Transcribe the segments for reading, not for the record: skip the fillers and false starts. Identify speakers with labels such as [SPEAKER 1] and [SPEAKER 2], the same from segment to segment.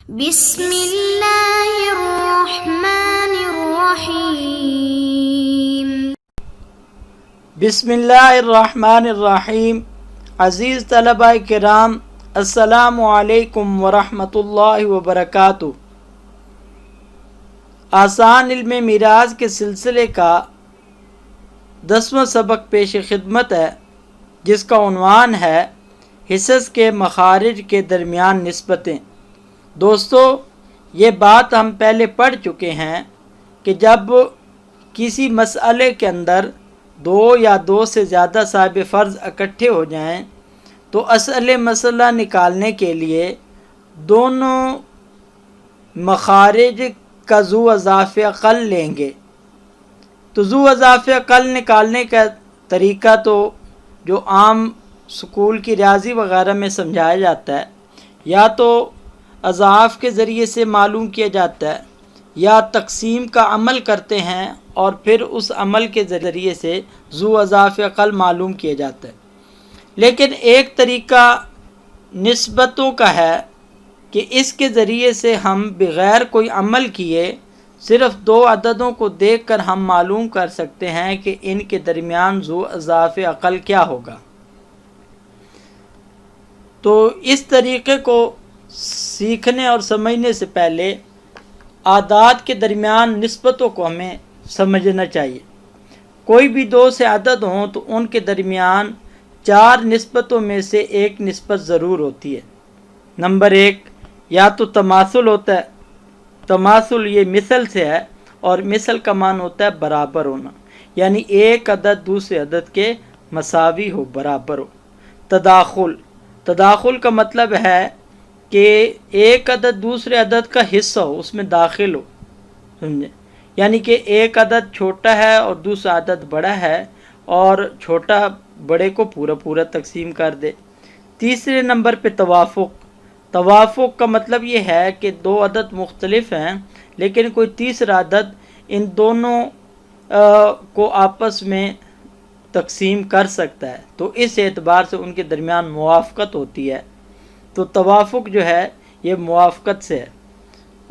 [SPEAKER 1] بسم اللہ الرحمن الرحیم۔
[SPEAKER 2] بسم اللہ الرحمن الرحیم۔ عزیز طلبہ کرام، السلام علیکم ورحمۃ اللہ وبرکاتہ۔ آسان علم میراث کے سلسلے کا 10واں سبق پیش خدمت ہے، جس کا عنوان ہے حصص کے مخارج کے درمیان نسبتیں۔ دوستو، یہ بات ہم پہلے پڑھ چکے ہیں کہ جب کسی مسئلے کے اندر دو یا دو سے زیادہ صاحب فرض اکٹھے ہو جائیں تو اصل مسئلہ نکالنے کے لیے دونوں مخارج کا ذو اضافہ اقل لیں گے۔ تو ذو اضافہ اقل نکالنے کا طریقہ تو جو عام سکول کی ریاضی وغیرہ میں سمجھایا جاتا ہے، یا تو اضعاف کے ذریعے سے معلوم کیا جاتا ہے، یا تقسیم کا عمل کرتے ہیں اور پھر اس عمل کے ذریعے سے ذو اضافہ اقل معلوم کیا جاتا ہے۔ لیکن ایک طریقہ نسبتوں کا ہے کہ اس کے ذریعے سے ہم بغیر کوئی عمل کیے صرف دو عددوں کو دیکھ کر ہم معلوم کر سکتے ہیں کہ ان کے درمیان ذو اضافہ اقل کیا ہوگا۔ تو اس طریقے کو سیکھنے اور سمجھنے سے پہلے اعداد کے درمیان نسبتوں کو ہمیں سمجھنا چاہیے۔ کوئی بھی دو سے عدد ہوں تو ان کے درمیان 4 نسبتوں میں سے ایک نسبت ضرور ہوتی ہے۔ نمبر 1، یا تو تماثل ہوتا ہے۔ تماثل یہ مثل سے ہے، اور مثل کا معنی ہوتا ہے برابر ہونا، یعنی ایک عدد دوسرے عدد کے مساوی ہو، برابر ہو۔ تداخل، تداخل کا مطلب ہے کہ ایک عدد دوسرے عدد کا حصہ ہو، اس میں داخل ہو، سمجھے؟ یعنی کہ ایک عدد چھوٹا ہے اور دوسرا عدد بڑا ہے، اور چھوٹا بڑے کو پورا پورا تقسیم کر دے۔ تیسرے نمبر پہ توافق۔ توافق کا مطلب یہ ہے کہ دو عدد مختلف ہیں لیکن کوئی تیسرا عدد ان دونوں کو آپس میں تقسیم کر سکتا ہے، تو اس اعتبار سے ان کے درمیان موافقت ہوتی ہے۔ تو توافق جو ہے یہ موافقت سے ہے۔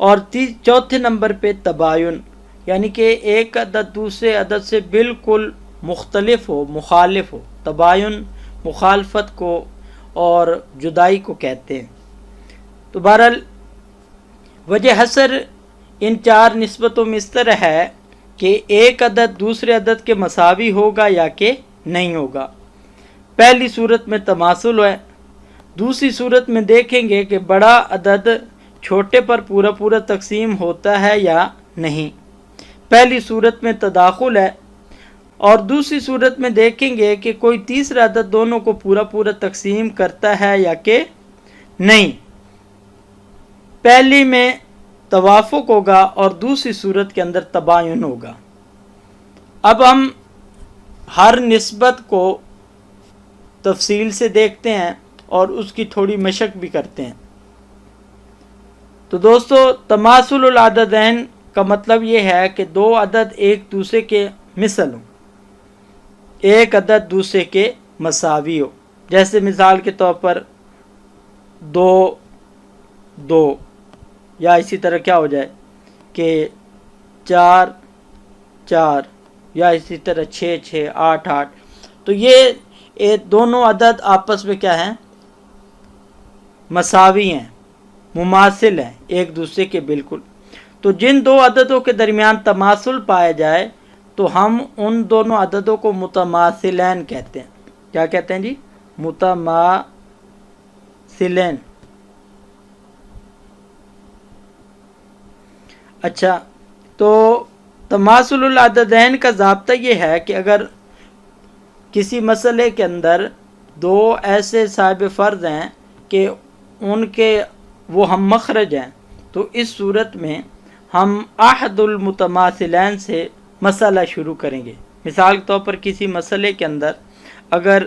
[SPEAKER 2] اور چوتھے نمبر پہ تباین، یعنی کہ ایک عدد دوسرے عدد سے بالکل مختلف ہو، مخالف ہو۔ تباین مخالفت کو اور جدائی کو کہتے ہیں۔ تو بہرحال وجہ حصر ان 4 نسبتوں میں اس طرح ہے کہ ایک عدد دوسرے عدد کے مساوی ہوگا یا کہ نہیں ہوگا۔ پہلی صورت میں تماثل ہے۔ دوسری صورت میں دیکھیں گے کہ بڑا عدد چھوٹے پر پورا پورا تقسیم ہوتا ہے یا نہیں۔ پہلی صورت میں تداخل ہے، اور دوسری صورت میں دیکھیں گے کہ کوئی تیسرا عدد دونوں کو پورا پورا تقسیم کرتا ہے یا کہ نہیں۔ پہلی میں توافق ہوگا اور دوسری صورت کے اندر تباین ہوگا۔ اب ہم ہر نسبت کو تفصیل سے دیکھتے ہیں اور اس کی تھوڑی مشق بھی کرتے ہیں۔ تو دوستو، تماثل العددین کا مطلب یہ ہے کہ دو عدد ایک دوسرے کے مثل ہوں، ایک عدد دوسرے کے مساوی ہو۔ جیسے مثال کے طور پر 2 2، یا اسی طرح کیا ہو جائے کہ 4 4، یا اسی طرح 6 6 8 8۔ تو یہ دونوں عدد آپس میں کیا ہیں؟ مساوی ہیں، مماثل ہیں ایک دوسرے کے بالکل۔ تو جن دو عددوں کے درمیان تماثل پایا جائے تو ہم ان دونوں عددوں کو متماثلین کہتے ہیں۔ کیا کہتے ہیں جی؟ متماثلین۔ اچھا، تو تماثل العددین کا ضابطہ یہ ہے کہ اگر کسی مسئلے کے اندر دو ایسے صاحب فرض ہیں کہ ان کے وہ ہم مخرج ہیں، تو اس صورت میں ہم احد المتماثلین سے مسئلہ شروع کریں گے۔ مثال کے طور پر کسی مسئلے کے اندر اگر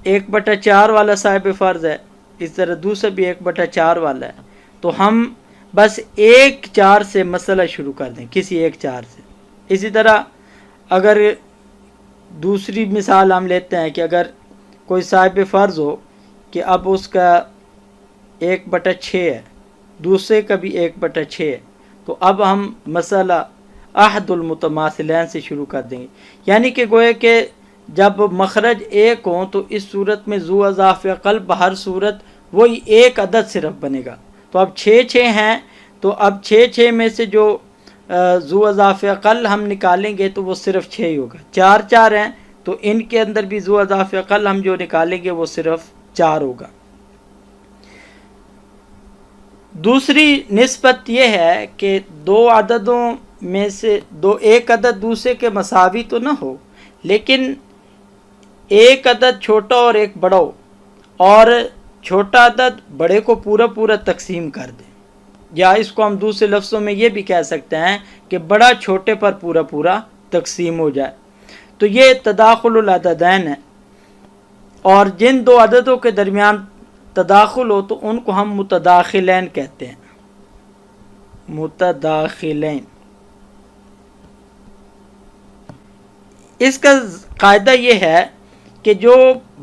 [SPEAKER 2] 1/4 والا صاحب فرض ہے، اس طرح دوسرا بھی 1/4 والا ہے، تو ہم بس 1/4 سے مسئلہ شروع کر دیں، کسی 1/4 سے۔ اسی طرح اگر دوسری مثال ہم لیتے ہیں کہ اگر کوئی صاحب فرض ہو کہ اب اس کا 1/6 ہے، دوسرے کا بھی 1/6 ہے۔ تو اب ہم مسئلہ احد المتماثلین سے شروع کر دیں گے، یعنی کہ گویا کہ جب مخرج ایک ہوں تو اس صورت میں ذو اضافہ قلب ہر صورت وہی ایک عدد صرف بنے گا۔ تو اب 6 ہیں، تو اب 6 میں سے جو ذو اضافہ قل ہم نکالیں گے تو وہ صرف 6 ہی ہوگا۔ 4 ہیں تو ان کے اندر بھی ذو اضافہ قل ہم جو نکالیں گے وہ صرف 4 ہوگا۔ دوسری نسبت یہ ہے کہ دو عددوں میں سے ایک عدد دوسرے کے مساوی تو نہ ہو، لیکن ایک عدد چھوٹا اور ایک بڑا ہو، اور چھوٹا عدد بڑے کو پورا تقسیم کر دے، یا اس کو ہم دوسرے لفظوں میں یہ بھی کہہ سکتے ہیں کہ بڑا چھوٹے پر پورا تقسیم ہو جائے۔ تو یہ تداخل العددین ہے، اور جن دو عددوں کے درمیان تداخل ہو تو ان کو ہم متداخلین کہتے ہیں، متداخلین۔ اس کا قاعدہ یہ ہے کہ جو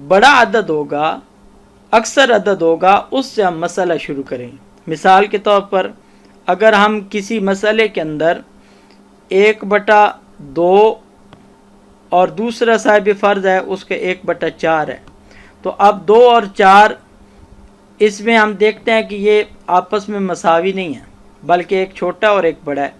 [SPEAKER 2] بڑا عدد ہوگا، اکثر عدد ہوگا، اس سے ہم مسئلہ شروع کریں گے۔ مثال کے طور پر اگر ہم کسی مسئلے کے اندر 1/2 اور دوسرا صاحب فرض ہے اس کے 1/4 ہے، تو اب 2 اور 4 اس میں ہم دیکھتے ہیں کہ یہ آپس میں مساوی نہیں ہے، بلکہ ایک چھوٹا اور ایک بڑا ہے،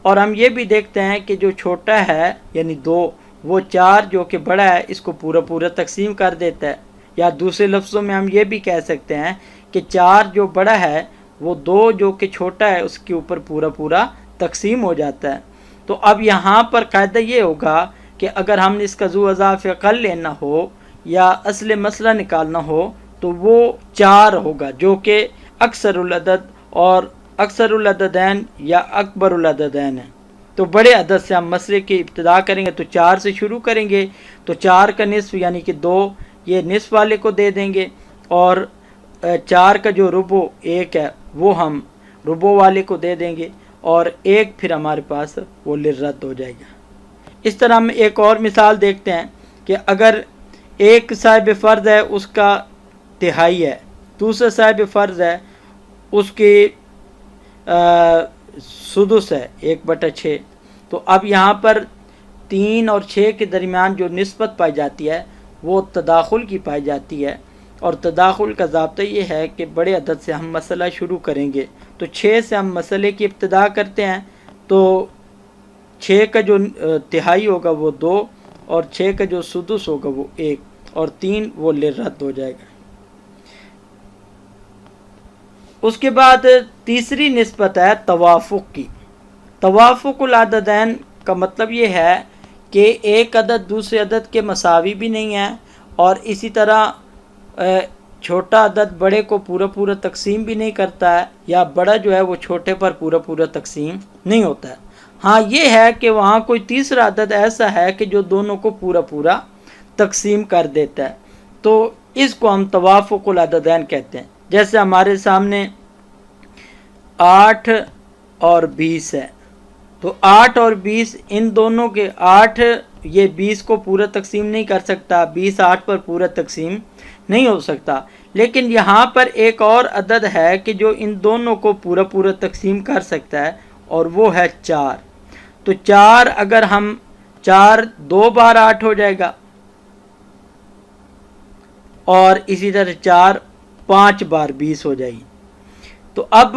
[SPEAKER 2] اور ہم یہ بھی دیکھتے ہیں کہ جو چھوٹا ہے یعنی 2، وہ 4 جو کہ بڑا ہے اس کو پورا تقسیم کر دیتا ہے، یا دوسرے لفظوں میں ہم یہ بھی کہہ سکتے ہیں کہ 4 جو بڑا ہے وہ 2 جو کہ چھوٹا ہے اس کے اوپر پورا تقسیم ہو جاتا ہے۔ تو اب یہاں پر قاعدہ یہ ہوگا کہ اگر ہم نے اس کا ذو اضافہ قل لینا ہو یا اصل مسئلہ نکالنا ہو تو وہ 4 ہوگا، جو کہ اکثر العدد اور اکثر العددین یا اکبر العددین ہیں۔ تو بڑے عدد سے ہم مسئلے کی ابتدا کریں گے تو 4 سے شروع کریں گے، تو 4 کا نصف یعنی کہ 2 یہ نصف والے کو دے دیں گے، اور 4 کا جو ربع 1 ہے وہ ہم ربع والے کو دے دیں گے، اور 1 پھر ہمارے پاس وہ للرد ہو جائے گا۔ اس طرح ہم ایک اور مثال دیکھتے ہیں کہ اگر ایک صاحب فرض ہے اس کا 1/3 ہے، دوسرا صاحب فرض ہے اس کی سدس ہے 1/6، تو اب یہاں پر 3 اور 6 کے درمیان جو نسبت پائی جاتی ہے وہ تداخل کی پائی جاتی ہے، اور تداخل کا ضابطہ یہ ہے کہ بڑے عدد سے ہم مسئلہ شروع کریں گے۔ تو 6 سے ہم مسئلے کی ابتدا کرتے ہیں، تو 6 کا جو 1/3 ہوگا وہ 2، اور 6 کا جو سدس ہوگا وہ 1، اور 3 وہ للرد ہو جائے گا۔ اس کے بعد تیسری نسبت ہے توافق کی۔ توافق العددین کا مطلب یہ ہے کہ ایک عدد دوسرے عدد کے مساوی بھی نہیں ہے، اور اسی طرح چھوٹا عدد بڑے کو پورا تقسیم بھی نہیں کرتا ہے، یا بڑا جو ہے وہ چھوٹے پر پورا تقسیم نہیں ہوتا ہے۔ ہاں یہ ہے کہ وہاں کوئی تیسرا عدد ایسا ہے کہ جو دونوں کو پورا تقسیم کر دیتا ہے، تو اس کو ہم توافق العددین کہتے ہیں۔ جیسے ہمارے سامنے 8 اور 20 ہے، تو 8 اور 20 ان دونوں کے 8 یہ 20 کو پورا تقسیم نہیں کر سکتا، 20 8 پر پورا تقسیم نہیں ہو سکتا، لیکن یہاں پر ایک اور عدد ہے کہ جو ان دونوں کو پورا تقسیم کر سکتا ہے، اور وہ ہے 4۔ تو 4 اگر ہم 4 2 بار 8 ہو جائے گا، اور اسی طرح 4 5 بار 20 ہو جائے گی۔ تو اب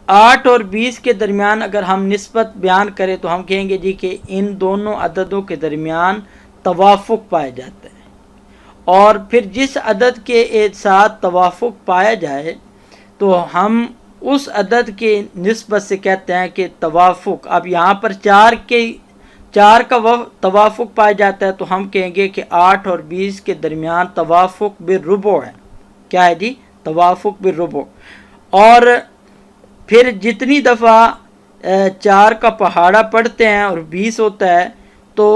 [SPEAKER 2] 8 اور 20 کے درمیان اگر ہم نسبت بیان کریں تو ہم کہیں گے جی کہ ان دونوں عددوں کے درمیان توافق پایا جاتا ہے، اور پھر جس عدد کے ساتھ توافق پایا جائے تو ہم اس عدد کے نسبت سے کہتے ہیں کہ توافق۔ اب یہاں پر 4 کا توافق پایا جاتا ہے تو ہم کہیں گے کہ 8 اور 20 کے درمیان توافق بالربع ہے۔ کیا ہے جی؟ توافق بالربع۔ اور پھر جتنی دفعہ 4 کا پہاڑا پڑھتے ہیں اور 20 ہوتا ہے تو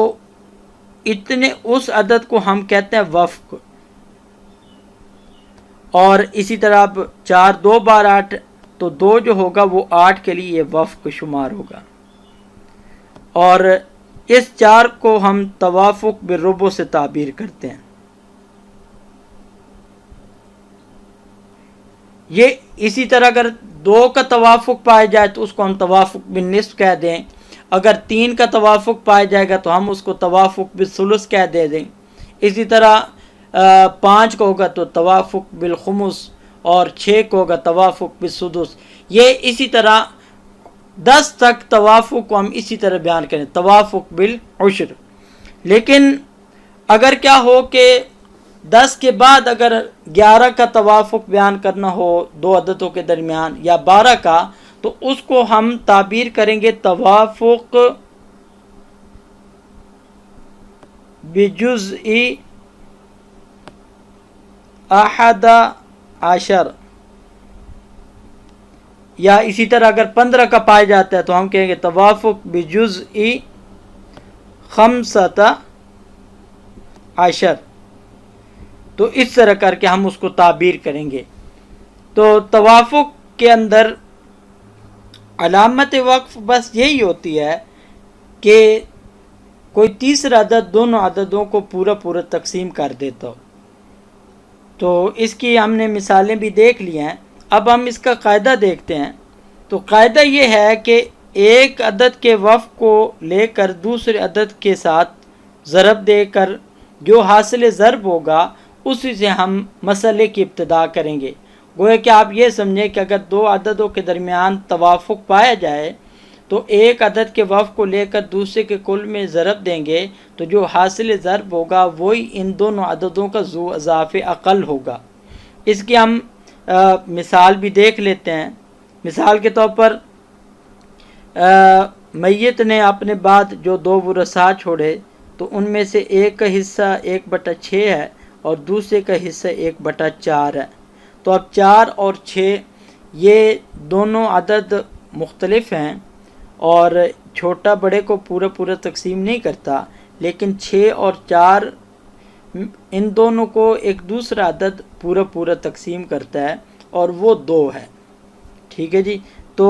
[SPEAKER 2] اتنے اس عدد کو ہم کہتے ہیں وفق۔ اور اسی طرح اب 4 2 بار 8 تو 2 جو ہوگا وہ 8 کے لیے وفق شمار ہوگا، اور اس 4 کو ہم توافق بالربع سے تعبیر کرتے ہیں۔ یہ اسی طرح اگر 2 کا توافق پایا جائے تو اس کو ہم توافق بالنصف کہہ دیں، اگر 3 کا توافق پایا جائے گا تو ہم اس کو توافق بالثلث کہہ دیں، اسی طرح 5 کا ہوگا تو توافق بالخمس، اور 6 کو ہوگا توافق بالسدس۔ یہ اسی طرح 10 تک توافق کو ہم اسی طرح بیان کریں، توافق بالعشر۔ لیکن اگر کیا ہو کہ 10 کے بعد اگر 11 کا توافق بیان کرنا ہو 2 عددوں کے درمیان یا 12 کا، تو اس کو ہم تعبیر کریں گے توافق بجزء 11، یا اسی طرح اگر 15 کا پایا جاتا ہے تو ہم کہیں گے توافق بجزء 15۔ تو اس طرح کر کے ہم اس کو تعبیر کریں گے۔ تو توافق کے اندر علامت وقف بس یہی ہوتی ہے کہ کوئی تیسرا عدد دونوں عددوں کو پورا تقسیم کر دیتا ہو۔ تو اس کی ہم نے مثالیں بھی دیکھ لی ہیں، اب ہم اس کا قاعدہ دیکھتے ہیں۔ تو قاعدہ یہ ہے کہ ایک عدد کے وفق کو لے کر دوسرے عدد کے ساتھ ضرب دے کر جو حاصل ضرب ہوگا اسی سے ہم مسئلے کی ابتدا کریں گے۔ گویا کہ آپ یہ سمجھیں کہ اگر 2 عددوں کے درمیان توافق پایا جائے تو ایک عدد کے وفق کو لے کر دوسرے کے کل میں ضرب دیں گے تو جو حاصل ضرب ہوگا وہی ان دونوں عددوں کا ذو اضاف اقل ہوگا۔ اس کی ہم مثال بھی دیکھ لیتے ہیں۔ مثال کے طور پر میت نے اپنے بعد جو 2 ورثاء چھوڑے تو ان میں سے ایک کا حصہ 1/6 ہے اور دوسرے کا حصہ 1/4 ہے۔ تو اب 4 اور 6 یہ دونوں عدد مختلف ہیں اور چھوٹا بڑے کو پورا تقسیم نہیں کرتا، لیکن 6 اور 4 ان دونوں کو ایک دوسرا عدد پورا تقسیم کرتا ہے اور وہ 2 ہے۔ ٹھیک ہے جی، تو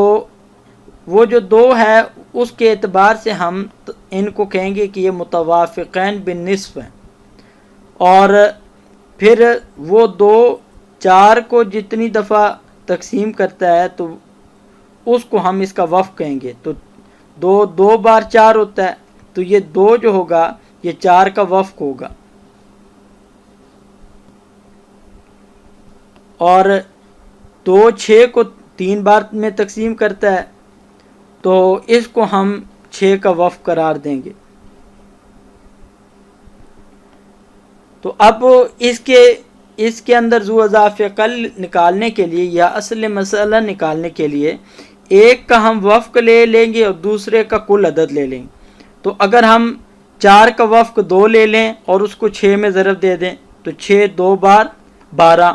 [SPEAKER 2] وہ جو 2 ہے اس کے اعتبار سے ہم ان کو کہیں گے کہ یہ متوافقین بالنصف ہیں، اور پھر وہ 2 4 کو جتنی دفعہ تقسیم کرتا ہے تو اس کو ہم اس کا وفق کہیں گے۔ تو 2 بار 4 ہوتا ہے تو یہ 2 جو ہوگا یہ 4 کا وفق ہوگا، اور 2 6 کو 3 بار میں تقسیم کرتا ہے تو اس کو ہم 6 کا وفق قرار دیں گے۔ تو اب اس کے اندر ذو اضاف اقل نکالنے کے لیے یا اصل مسئلہ نکالنے کے لیے ایک کا ہم وفق لے لیں گے اور دوسرے کا کل عدد لے لیں گے۔ تو اگر ہم 4 کا وفق 2 لے لیں اور اس کو 6 میں ضرب دے دیں تو 6 2 بار 12،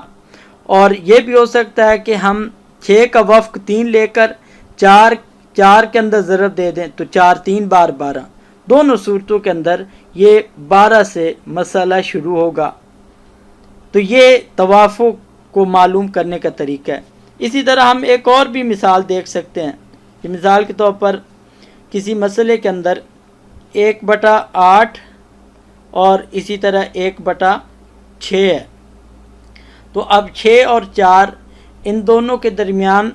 [SPEAKER 2] اور یہ بھی ہو سکتا ہے کہ ہم 6 کا وفق 3 لے کر 4 کے اندر ضرب دے دیں تو 4 3 بار 12۔ دونوں صورتوں کے اندر یہ 12 سے مسئلہ شروع ہوگا۔ تو یہ توافق کو معلوم کرنے کا طریقہ ہے۔ اسی طرح ہم ایک اور بھی مثال دیکھ سکتے ہیں کہ مثال کے طور پر کسی مسئلے کے اندر 1/8 اور اسی طرح 1/6 ہے۔ تو اب 6 اور 4 ان دونوں کے درمیان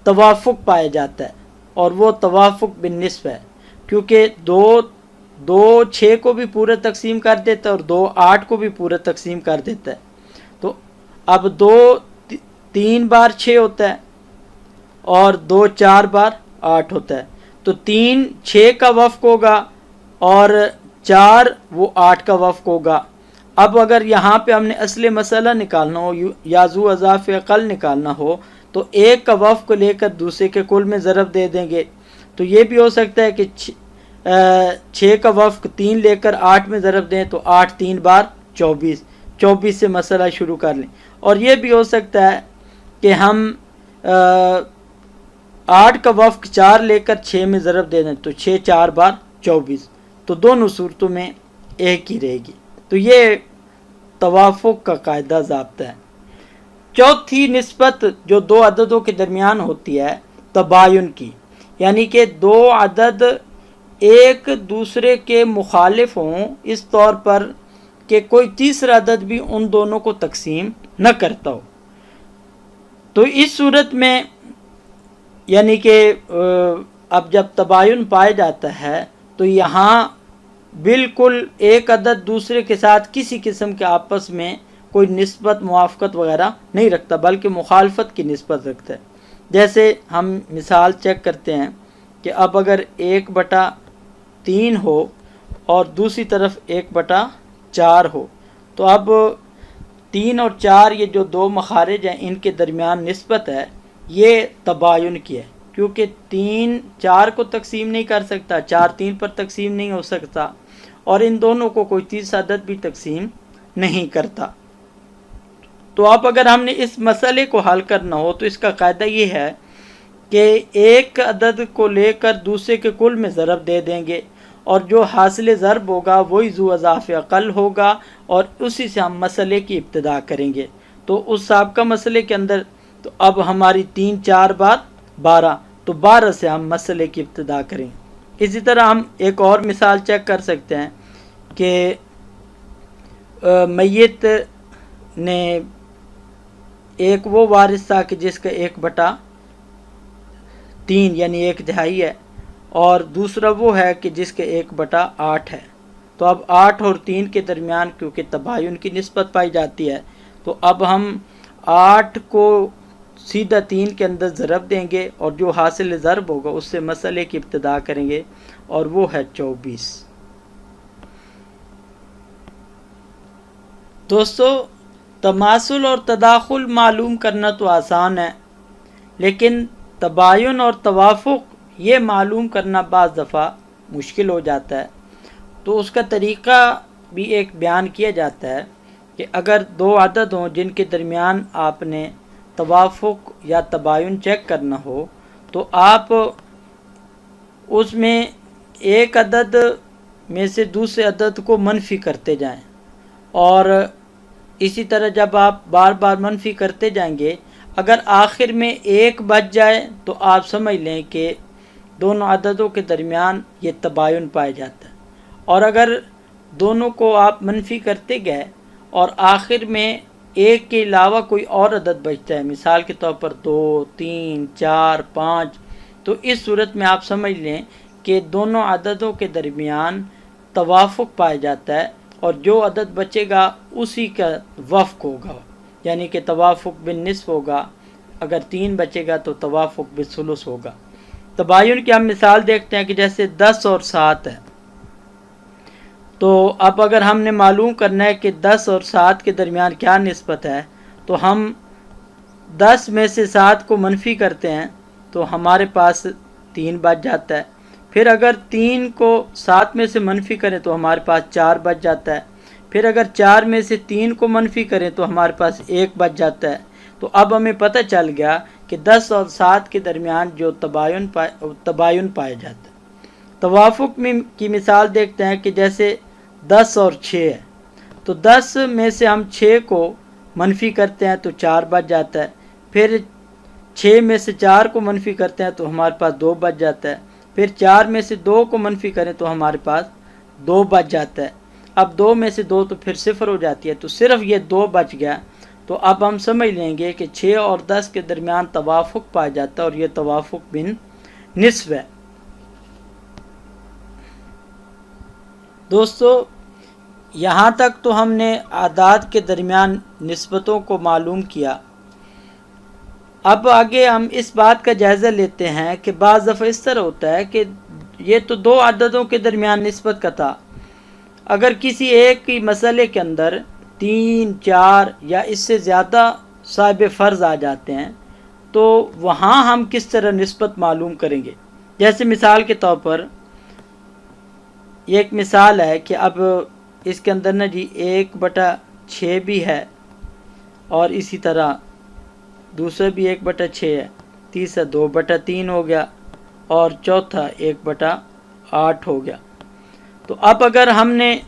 [SPEAKER 2] توافق پایا جاتا ہے اور وہ توافق بالنصف ہے، کیونکہ 2 6 کو بھی پورا تقسیم کر دیتا ہے اور 2 8 کو بھی پورا تقسیم کر دیتا ہے۔ تو اب 2 3 بار 6 ہوتا ہے اور 2 4 بار 8 ہوتا ہے، تو 3 6 کا وفق ہوگا اور 4 وہ 8 کا وفق ہوگا۔ اب اگر یہاں پہ ہم نے اصل مسئلہ نکالنا ہو یا ذو اضاف اقل نکالنا ہو تو ایک کا وفق لے کر دوسرے کے کل میں ضرب دے دیں گے۔ تو یہ بھی ہو سکتا ہے کہ 6 کا وفق 3 لے کر 8 میں ضرب دیں تو 8 3 بار 24 سے مسئلہ شروع کر لیں، اور یہ بھی ہو سکتا ہے کہ ہم 8 کا وفق 4 لے کر 6 میں ضرب دے دیں تو 6 4 بار 24۔ تو دونوں صورتوں میں ایک ہی رہے گی۔ تو یہ توافق کا قاعدہ ضابطہ ہے۔ چوتھی نسبت جو 2 عددوں کے درمیان ہوتی ہے تباین کی، یعنی کہ 2 عدد ایک دوسرے کے مخالف ہوں اس طور پر کہ کوئی تیسرا عدد بھی ان دونوں کو تقسیم نہ کرتا ہو۔ تو اس صورت میں یعنی کہ اب جب تباین پایا جاتا ہے تو یہاں بالکل ایک عدد دوسرے کے ساتھ کسی قسم کے آپس میں کوئی نسبت موافقت وغیرہ نہیں رکھتا، بلکہ مخالفت کی نسبت رکھتا ہے۔ جیسے ہم مثال چیک کرتے ہیں کہ اب اگر 1/3 ہو اور دوسری طرف 1/4 ہو، تو اب 3 اور 4 یہ جو دو مخارج ہیں ان کے درمیان نسبت ہے، یہ تباین کی ہے، کیونکہ 3 4 کو تقسیم نہیں کر سکتا، 4 3 پر تقسیم نہیں ہو سکتا، اور ان دونوں کو کوئی تیسرا عدد بھی تقسیم نہیں کرتا۔ تو اب اگر ہم نے اس مسئلے کو حل کرنا ہو تو اس کا قاعدہ یہ ہے کہ ایک عدد کو لے کر دوسرے کے کل میں ضرب دے دیں گے، اور جو حاصل ضرب ہوگا وہی ذو اضاف اقل ہوگا، اور اسی سے ہم مسئلے کی ابتدا کریں گے۔ تو اس سابقہ مسئلے کے اندر تو اب ہماری 3 4 بات 12، تو 12 سے ہم مسئلے کی ابتدا کریں۔ اسی طرح ہم ایک اور مثال چیک کر سکتے ہیں کہ میت نے ایک وہ وارث تھا کہ جس کا 1/3 یعنی 1/2 ہے، اور دوسرا وہ ہے کہ جس کے 1/8 ہے۔ تو اب 8 اور 3 کے درمیان کیونکہ تباین کی نسبت پائی جاتی ہے، تو اب ہم 8 کو سیدھا 3 کے اندر ضرب دیں گے، اور جو حاصل ضرب ہوگا اس سے مسئلے کی ابتدا کریں گے، اور وہ ہے 24۔ دوستو، تماثل اور تداخل معلوم کرنا تو آسان ہے، لیکن تباین اور توافق یہ معلوم کرنا بعض دفعہ مشکل ہو جاتا ہے۔ تو اس کا طریقہ بھی ایک بیان کیا جاتا ہے کہ اگر 2 عدد ہوں جن کے درمیان آپ نے توافق یا تباین چیک کرنا ہو، تو آپ اس میں ایک عدد میں سے دوسرے عدد کو منفی کرتے جائیں، اور اسی طرح جب آپ بار بار منفی کرتے جائیں گے، اگر آخر میں 1 بچ جائے تو آپ سمجھ لیں کہ دونوں عددوں کے درمیان یہ تباین پایا جاتا ہے، اور اگر دونوں کو آپ منفی کرتے گئے اور آخر میں 1 کے علاوہ کوئی اور عدد بچتا ہے، مثال کے طور پر 2 3 4 5، تو اس صورت میں آپ سمجھ لیں کہ دونوں عددوں کے درمیان توافق پایا جاتا ہے، اور جو عدد بچے گا اسی کا وفق ہوگا، یعنی کہ توافق بالنصف ہوگا۔ اگر 3 بچے گا تو توافق بالثلث ہوگا۔ تباین کی ہم مثال دیکھتے ہیں کہ جیسے 10 اور 7 ہے، تو اب اگر ہم نے معلوم کرنا ہے کہ 10 اور 7 کے درمیان کیا نسبت ہے، تو ہم 10 میں سے 7 کو منفی کرتے ہیں تو ہمارے پاس 3 بچ جاتا ہے، پھر اگر 3 کو 7 میں سے منفی کریں تو ہمارے پاس 4 بچ جاتا ہے، پھر اگر 4 میں سے 3 کو منفی کریں تو ہمارے پاس 1 بچ جاتا ہے۔ تو اب ہمیں پتہ چل گیا کہ 10 اور 7 کے درمیان جو تباین پایا جاتا ہے۔ توافق کی مثال دیکھتے ہیں کہ جیسے 10 اور 6 ہے، تو 10 میں سے ہم 6 کو منفی کرتے ہیں تو 4 بچ جاتا ہے، پھر 6 میں سے 4 کو منفی کرتے ہیں تو ہمارے پاس 2 بچ جاتا ہے، پھر 4 میں سے 2 کو منفی کریں تو ہمارے پاس 2 بچ جاتا ہے۔ اب 2 میں سے 2 تو پھر 0 ہو جاتی ہے، تو صرف یہ 2 بچ گیا۔ تو اب ہم سمجھ لیں گے کہ 6 اور 10 کے درمیان توافق پایا جاتا ہے، اور یہ توافق بن نصف ہے۔ دوستو، یہاں تک تو ہم نے اعداد کے درمیان نسبتوں کو معلوم کیا۔ اب آگے ہم اس بات کا جائزہ لیتے ہیں کہ بعض دفعہ اس طرح ہوتا ہے کہ یہ تو 2 عددوں کے درمیان نسبت کا تھا، اگر کسی ایک کی مسئلے کے اندر 3 4 یا اس سے زیادہ صاحب فرض آ جاتے ہیں، تو وہاں ہم کس طرح نسبت معلوم کریں گے؟ جیسے مثال کے طور پر یہ ایک مثال ہے کہ اب اس کے اندر نا جی 1/6 بھی ہے، اور اسی طرح دوسرا بھی 1/6 ہے، تیسرا 2/3 ہو گیا، اور چوتھا 1/8 ہو گیا۔ تو اب اگر ہم نے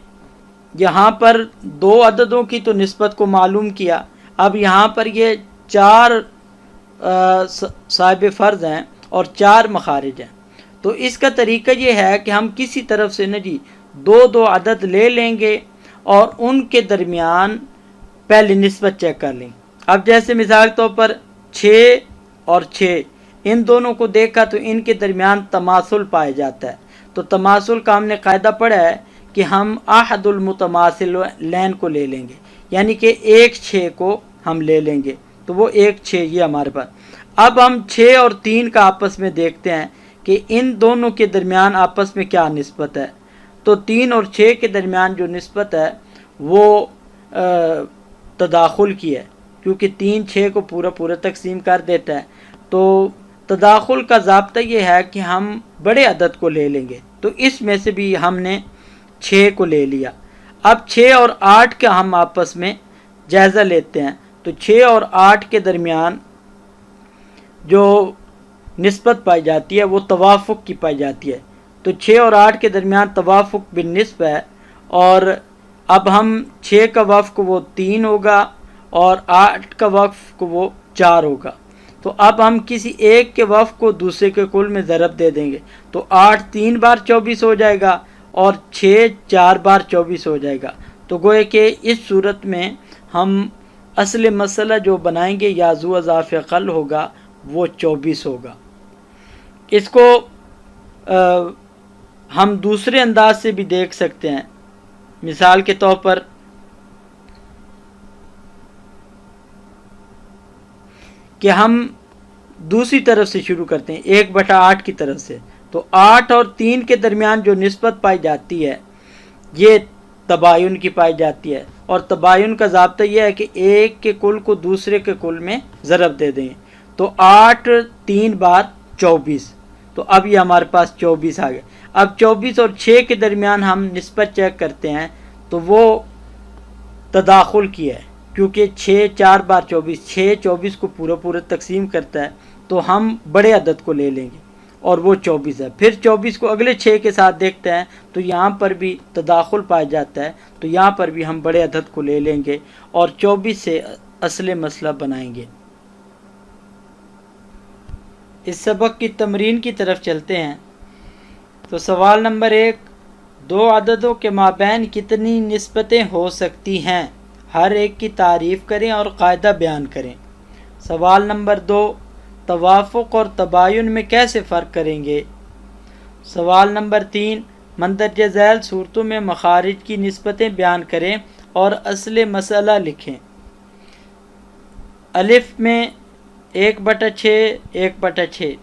[SPEAKER 2] یہاں پر 2 عددوں کی تو نسبت کو معلوم کیا، اب یہاں پر یہ 4 صاحب فرض ہیں اور 4 مخارج ہیں، تو اس کا طریقہ یہ ہے کہ ہم کسی طرف سے نا جی 2 عدد لے لیں گے اور ان کے درمیان پہلے نسبت چیک کر لیں۔ اب جیسے مثال کے طور پر 6 اور 6 ان دونوں کو دیکھا تو ان کے درمیان تماثل پایا جاتا ہے. تو تماثل کا ہم نے قاعدہ پڑھا ہے کہ ہم احد المتماثل لین کو لے لیں گے، یعنی کہ 1 6 کو ہم لے لیں گے، تو وہ 1 6 یہ ہمارے پاس. اب ہم 6 اور 3 کا آپس میں دیکھتے ہیں کہ ان دونوں کے درمیان آپس میں کیا نسبت ہے. تو 3 اور 6 کے درمیان جو نسبت ہے وہ تداخل کی ہے، کیونکہ 3 6 کو پورا تقسیم کر دیتا ہے. تو تداخل کا ضابطہ یہ ہے کہ ہم بڑے عدد کو لے لیں گے، تو اس میں سے بھی ہم نے 6 کو لے لیا. اب 6 اور 8 کا ہم آپس میں جائزہ لیتے ہیں. تو 6 اور 8 کے درمیان جو نسبت پائی جاتی ہے وہ توافق کی پائی جاتی ہے. تو 6 اور 8 کے درمیان توافق بالنسب ہے، اور اب ہم 6 کا وفق وہ 3 ہوگا اور 8 کا وفق وہ 4 ہوگا. تو اب ہم کسی ایک کے وفق کو دوسرے کے کل میں ضرب دے دیں گے، تو 8 3 بار 24 ہو جائے گا اور 6 4 بار 24 ہو جائے گا. تو گوئے کہ اس صورت میں ہم اصل مسئلہ جو بنائیں گے یا ذو اضاف قل ہوگا وہ 24 ہوگا. اس کو ہم دوسرے انداز سے بھی دیکھ سکتے ہیں. مثال کے طور پر کہ ہم دوسری طرف سے شروع کرتے ہیں 1/8 کی طرف سے. تو 8 اور 3 کے درمیان جو نسبت پائی جاتی ہے یہ تباین کی پائی جاتی ہے، اور تباین کا ضابطہ یہ ہے کہ ایک کے کل کو دوسرے کے کل میں ضرب دے دیں. تو 8 3 بار 24، تو اب یہ ہمارے پاس 24 آ گئے. اب 24 اور 6 کے درمیان ہم نسبت چیک کرتے ہیں تو وہ تداخل کی ہے، کیونکہ 6 4 بار 24 6 24 کو پورا تقسیم کرتا ہے. تو ہم بڑے عدد کو لے لیں گے اور وہ 24 ہے. پھر 24 کو اگلے 6 کے ساتھ دیکھتے ہیں تو یہاں پر بھی تداخل پایا جاتا ہے، تو یہاں پر بھی ہم بڑے عدد کو لے لیں گے اور 24 سے اصل مسئلہ بنائیں گے. اس سبق کی تمرین کی طرف چلتے ہیں. تو سوال نمبر 1، 2 عددوں کے مابین کتنی نسبتیں ہو سکتی ہیں؟ ہر ایک کی تعریف کریں اور قاعدہ بیان کریں. سوال نمبر 2، توافق اور تباین میں کیسے فرق کریں گے؟ سوال نمبر 3، مندرجہ ذیل صورتوں میں مخارج کی نسبتیں بیان کریں اور اصل مسئلہ لکھیں. الف میں 1/6 1/6،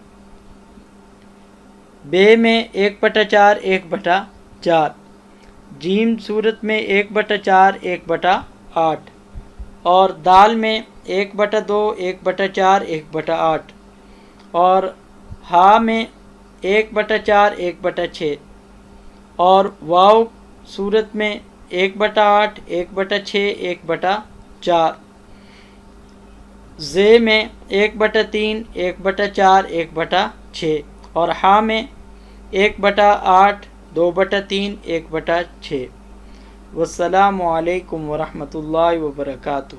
[SPEAKER 2] بے میں 1/4 1/4، جیم صورت میں 1/4 1/8، اور دال میں 1/2 1/4 1/8، اور ہا میں 1/4 1/6، اور واو صورت میں 1/8 1/6 1/4، زے میں 1/3 1/4 1/6، اور ہا میں 1/8 2/3 1/6. والسلام علیکم ورحمۃ اللہ وبرکاتہ.